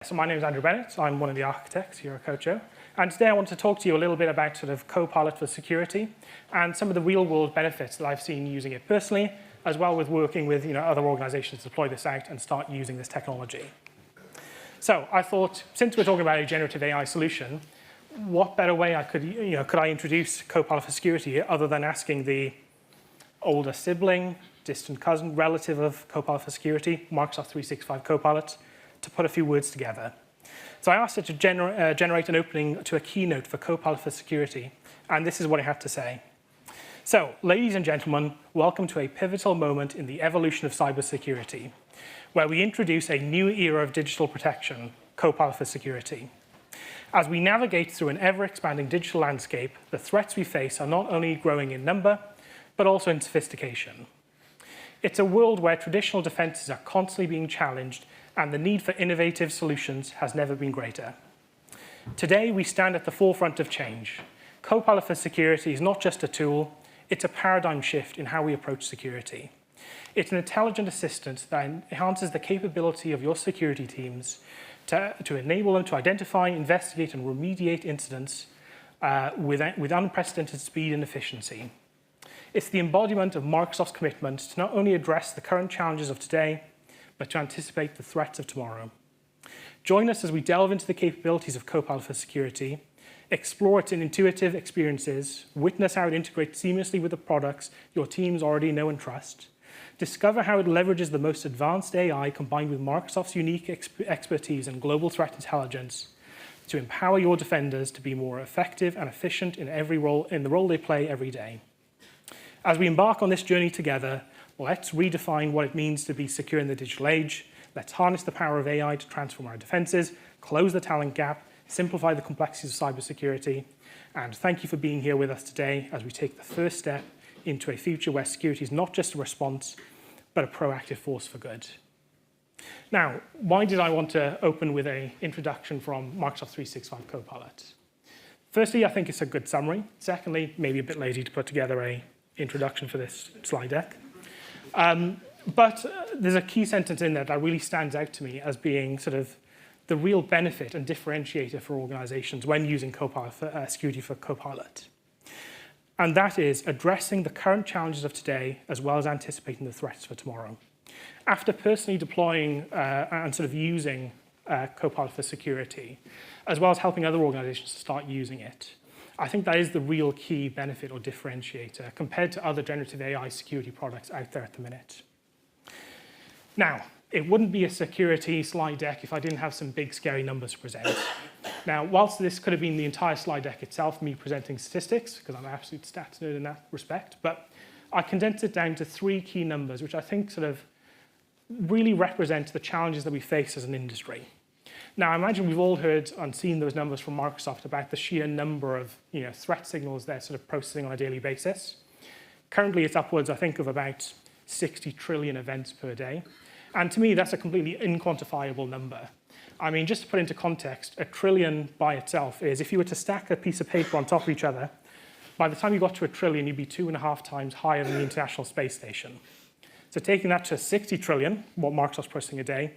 So my name is Andrew Bennett. I'm one of the architects here at Kocho. And today I want to talk to you a little bit about sort of Copilot for security and some of the real-world benefits that I've seen using it personally, as well with working with other organizations to deploy this out and start using this technology. So I thought, since we're talking about a generative AI solution, what better way could I introduce Copilot for security here other than asking the older sibling, distant cousin, relative of Copilot for security, Microsoft 365 Copilot, to put a few words together. So I asked it to generate an opening to a keynote for Copilot for security, and this is what it had to say. So, ladies and gentlemen, welcome to a pivotal moment in the evolution of cybersecurity, where we introduce a new era of digital protection, Copilot for security. As we navigate through an ever-expanding digital landscape, the threats we face are not only growing in number, but also in sophistication. It's a world where traditional defenses are constantly being challenged, and the need for innovative solutions has never been greater. Today, we stand at the forefront of change. Copilot for security is not just a tool, it's a paradigm shift in how we approach security. It's an intelligent assistant that enhances the capability of your security teams to enable them to identify, investigate, and remediate incidents with unprecedented speed and efficiency. It's the embodiment of Microsoft's commitment to not only address the current challenges of today, but to anticipate the threats of tomorrow. Join us as we delve into the capabilities of Copilot for security, explore its intuitive experiences, witness how it integrates seamlessly with the products your teams already know and trust, discover how it leverages the most advanced AI combined with Microsoft's unique expertise and global threat intelligence to empower your defenders to be more effective and efficient in the role they play every day. As we embark on this journey together, let's redefine what it means to be secure in the digital age. Let's harness the power of AI to transform our defenses, close the talent gap, simplify the complexities of cybersecurity. And thank you for being here with us today as we take the first step into a future where security is not just a response, but a proactive force for good. Now, why did I want to open with an introduction from Microsoft 365 Copilot? Firstly, I think it's a good summary. Secondly, maybe a bit lazy to put together an introduction for this slide deck. But there's a key sentence in there that really stands out to me as being sort of the real benefit and differentiator for organizations when using Copilot for, security for Copilot. And that is addressing the current challenges of today as well as anticipating the threats for tomorrow. After personally deploying and sort of using Copilot for security, as well as helping other organizations to start using it, I think that is the real key benefit or differentiator compared to other generative AI security products out there at the minute. Now, it wouldn't be a security slide deck if I didn't have some big, scary numbers to present. Now, whilst this could have been the entire slide deck itself, me presenting statistics, because I'm an absolute stats nerd in that respect, but I condensed it down to 3 key numbers, which I think sort of really represent the challenges that we face as an industry. Now, I imagine we've all heard and seen those numbers from Microsoft about the sheer number of threat signals they're sort of processing on a daily basis. Currently, it's upwards, I think, of about 60 trillion events per day. And to me, that's a completely inquantifiable number. I mean, just to put into context, a trillion by itself is, if you were to stack a piece of paper on top of each other, by the time you got to a trillion, you'd be 2.5 times higher than the International Space Station. So taking that to 60 trillion, what Microsoft's processing a day,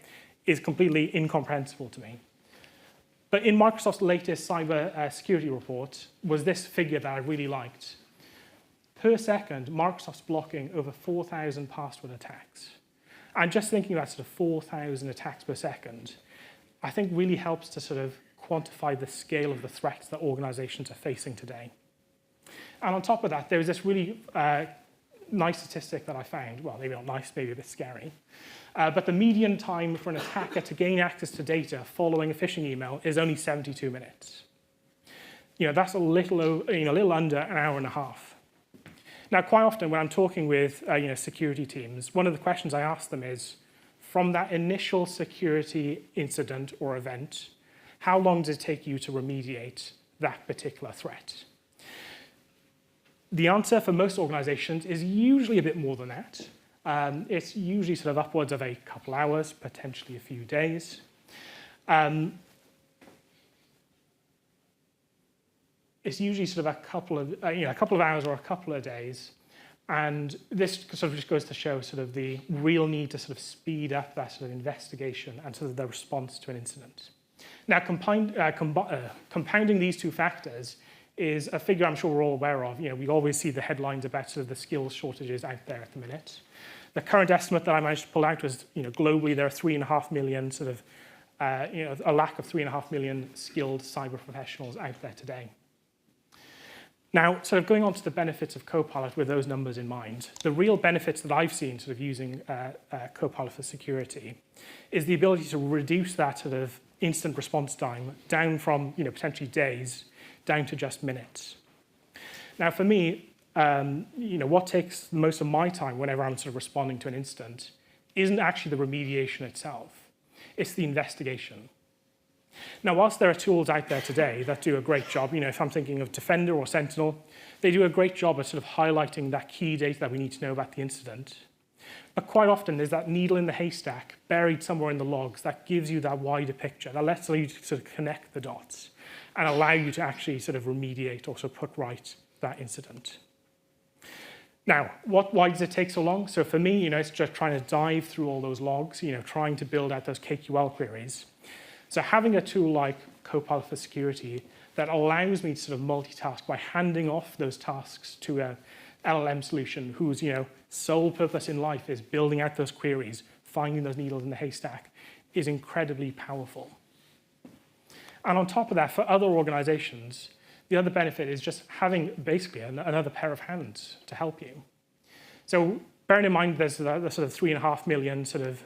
is completely incomprehensible to me. But in Microsoft's latest cyber security report was this figure that I really liked. Per second, Microsoft's blocking over 4,000 password attacks. And just thinking about sort of 4,000 attacks per second, I think really helps to sort of quantify the scale of the threats that organizations are facing today. And on top of that, there was this really nice statistic that I found. Well, maybe not nice, maybe a bit scary. But the median time for an attacker to gain access to data following a phishing email is only 72 minutes. That's a little under an hour and a half. Now, quite often when I'm talking with security teams, one of the questions I ask them is, from that initial security incident or event, how long does it take you to remediate that particular threat? The answer for most organizations is usually a bit more than that. It's usually sort of upwards of a couple hours, potentially a few days. It's usually sort of a couple of hours or a couple of days. And this sort of just goes to show sort of the real need to sort of speed up that sort of investigation and sort of the response to an incident. Now, compounding these two factors is a figure I'm sure we're all aware of. We always see the headlines about sort of the skills shortages out there at the minute. The current estimate that I managed to pull out was, globally there are 3.5 million sort of, a lack of 3.5 million skilled cyber professionals out there today. Now, sort of going on to the benefits of Copilot with those numbers in mind, the real benefits that I've seen sort of using Copilot for security is the ability to reduce that sort of instant response time down from potentially days down to just minutes. Now, for me, what takes most of my time whenever I'm sort of responding to an incident isn't actually the remediation itself. It's the investigation. Now, whilst there are tools out there today that do a great job, if I'm thinking of Defender or Sentinel, they do a great job of sort of highlighting that key data that we need to know about the incident. But quite often, there's that needle in the haystack buried somewhere in the logs that gives you that wider picture, that lets you to sort of connect the dots and allow you to actually sort of remediate or sort of put right that incident. Now, why does it take so long? So for me, it's just trying to dive through all those logs, trying to build out those KQL queries. So having a tool like Copilot for Security that allows me to sort of multitask by handing off those tasks to a LLM solution whose sole purpose in life is building out those queries, finding those needles in the haystack, is incredibly powerful. And on top of that, for other organizations, the other benefit is just having basically another pair of hands to help you. So bearing in mind there's the sort of 3.5 million sort of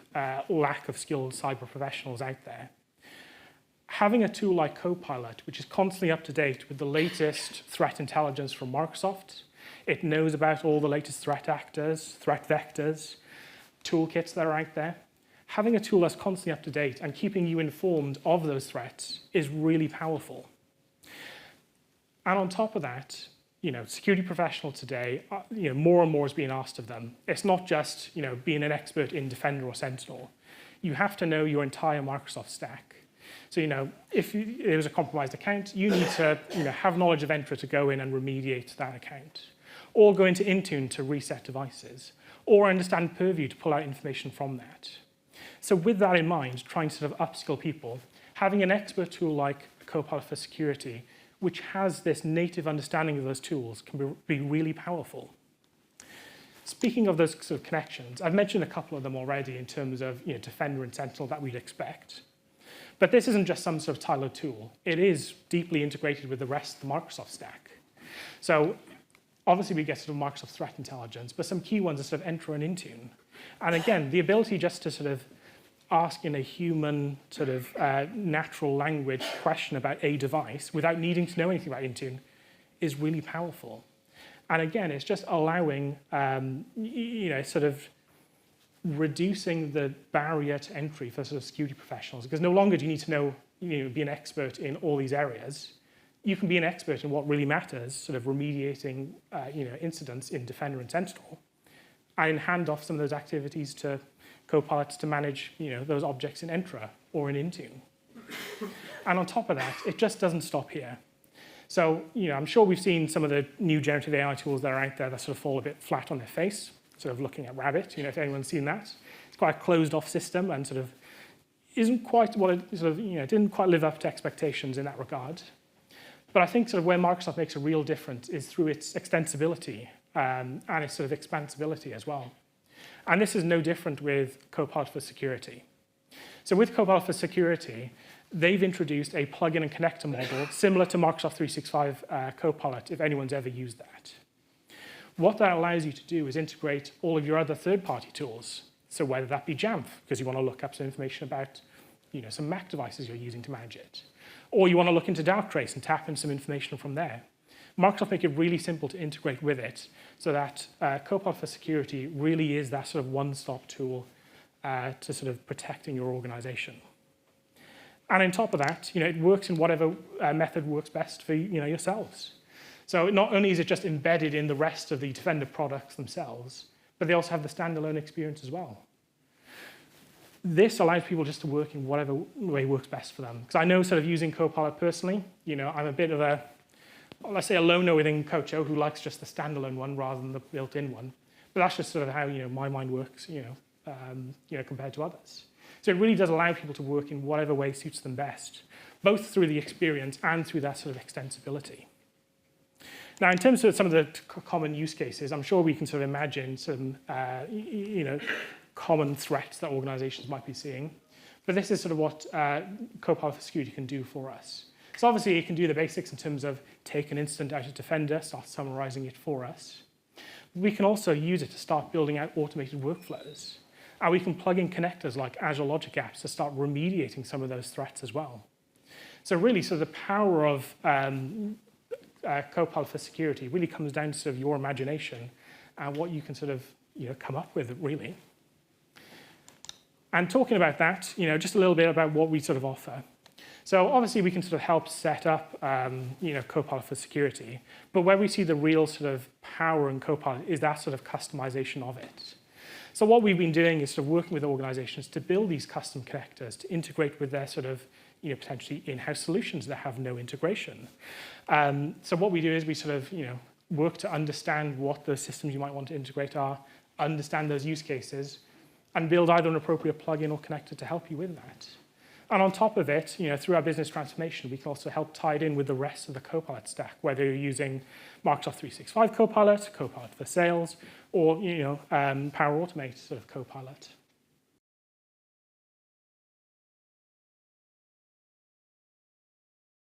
lack of skilled cyber professionals out there, having a tool like Copilot, which is constantly up to date with the latest threat intelligence from Microsoft, it knows about all the latest threat actors, threat vectors, toolkits that are out there. Having a tool that's constantly up to date and keeping you informed of those threats is really powerful. And on top of that, security professionals today, more and more is being asked of them. It's not just, being an expert in Defender or Sentinel. You have to know your entire Microsoft stack. So, if there was a compromised account, you need to, have knowledge of Entra to go in and remediate that account, or go into Intune to reset devices, or understand Purview to pull out information from that. So with that in mind, trying to sort of upskill people, having an expert tool like Copilot for Security, which has this native understanding of those tools, can be really powerful. Speaking of those sort of connections, I've mentioned a couple of them already in terms of Defender and Sentinel that we'd expect. But this isn't just some sort of siloed tool. It is deeply integrated with the rest of the Microsoft stack. So obviously we get sort of Microsoft Threat Intelligence, but some key ones are sort of Entra and Intune. And again, the ability just to sort of ask in a human sort of natural language question about a device without needing to know anything about Intune is really powerful. And again, it's just allowing, sort of reducing the barrier to entry for sort of security professionals, because no longer do you need to know, be an expert in all these areas. You can be an expert in what really matters, sort of remediating, incidents in Defender and Sentinel, and hand off some of those activities to Copilot to manage, those objects in Entra or in Intune. And on top of that, it just doesn't stop here. So, I'm sure we've seen some of the new generative AI tools that are out there that sort of fall a bit flat on their face, sort of looking at Rabbit, if anyone's seen that. It's quite a closed-off system and sort of isn't quite what it sort of, didn't quite live up to expectations in that regard. But I think sort of where Microsoft makes a real difference is through its extensibility and its sort of expansibility as well. And this is no different with Copilot for Security. So with Copilot for Security, they've introduced a plugin and connector model similar to Microsoft 365 Copilot, if anyone's ever used that. What that allows you to do is integrate all of your other third-party tools. So whether that be Jamf, because you want to look up some information about some Mac devices you're using to manage it, or you want to look into Darktrace and tap in some information from there. Microsoft make it really simple to integrate with it so that Copilot for Security really is that sort of one-stop tool to sort of protecting your organization. And on top of that, it works in whatever method works best for yourselves. So not only is it just embedded in the rest of the Defender products themselves, but they also have the standalone experience as well. This allows people just to work in whatever way works best for them. Because I know sort of using Copilot personally, I'm a bit of a, let's say a loner within Kocho who likes just the standalone one rather than the built-in one. But that's just sort of how my mind works. compared to others. So it really does allow people to work in whatever way suits them best, both through the experience and through that sort of extensibility. Now, in terms of some of the common use cases, I'm sure we can sort of imagine some, common threats that organizations might be seeing. But this is sort of what Copilot for Security can do for us. So obviously, it can do the basics in terms of take an incident out of Defender, start summarizing it for us. We can also use it to start building out automated workflows. And we can plug in connectors like Azure Logic Apps to start remediating some of those threats as well. So really, so the power of Copilot for Security really comes down to sort of your imagination and what you can sort of come up with, really. And talking about that, just a little bit about what we sort of offer. So obviously, we can sort of help set up Copilot for Security. But where we see the real sort of power in Copilot is that sort of customization of it. So what we've been doing is sort of working with organizations to build these custom connectors to integrate with their sort of potentially in-house solutions that have no integration. So what we do is we sort of work to understand what the systems you might want to integrate are, understand those use cases, and build either an appropriate plugin or connector to help you with that. And on top of it, through our business transformation, we can also help tie it in with the rest of the Copilot stack, whether you're using Microsoft 365 Copilot, Copilot for Sales, or Power Automate sort of Copilot.